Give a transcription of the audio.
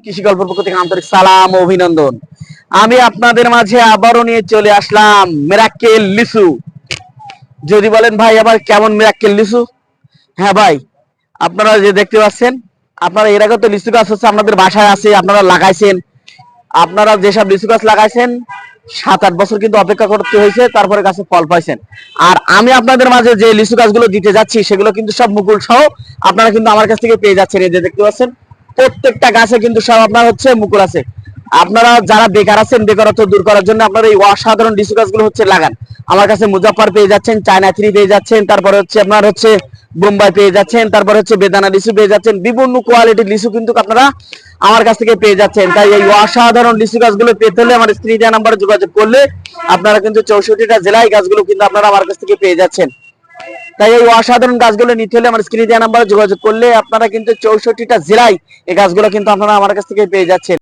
কৃষি গল্পের পক্ষ থেকে আন্তরিক সালাম ও অভিনন্দন। আমি আপনাদের মাঝে আবারও নিয়ে চলে আসলাম মিরাক্কেল লিচু। যদি বলেন ভাই আবার কেমন মিরাক্কেল লিচু, হ্যাঁ ভাই, আপনারা যে দেখতে পাচ্ছেন, আপনারা এর আগে তো লিচু গাছ হচ্ছে আপনাদের বাসায় আছে, আপনারা লাগাইছেন। আপনারা যেসব লিচু গাছ লাগাইছেন 7-8 বছর কিন্তু অপেক্ষা করতে হয়েছে, তারপরে গাছে ফল পাইছেন। আর আমি আপনাদের মাঝে যে লিচু গাছগুলো দিতে যাচ্ছি সেগুলো কিন্তু সব মুকুল সহ আপনারা কিন্তু আমার কাছ থেকে পেয়ে যাচ্ছেন। এই যে দেখতে পাচ্ছেন প্রত্যেকটা গাছে কিন্তু সব আপনার হচ্ছে মুকুল আছে। আপনারা যারা বেকার আছেন, বেকারত্ব দূর করার জন্য আপনারা এই অসাধারণ লিচু গাছগুলো হচ্ছে লাগান। আমার কাছে মুজাফফর পেয়ে যাচ্ছেন, চায়না থ্রি পেয়ে যাচ্ছেন, তারপরে হচ্ছে আপনার হচ্ছে বোম্বাই পেয়ে যাচ্ছেন, তারপরে হচ্ছে বেদানা লিচু পেয়ে যাচ্ছেন। বিভিন্ন কোয়ালিটির লিচু কিন্তু আপনারা আমার কাছ থেকে পেয়ে যাচ্ছেন। তাই এই অসাধারণ লিচু গাছগুলো পেতে হলে আমার স্ক্রিনে দেওয়া নাম্বারে যোগাযোগ করলে আপনারা কিন্তু 64টা জেলায় গাছগুলো কিন্তু আপনারা আমার কাছ থেকে পেয়ে যাচ্ছেন। তাই এই অসাধারণ গাছগুলো নিতে হলে আমার স্ক্রিনে দেওয়া নাম্বারে যোগাযোগ করলে আপনারা কিন্তু 64টা জেলায় এই গাছগুলো কিন্তু আপনারা আমার কাছ থেকে পেয়ে যাচ্ছেন।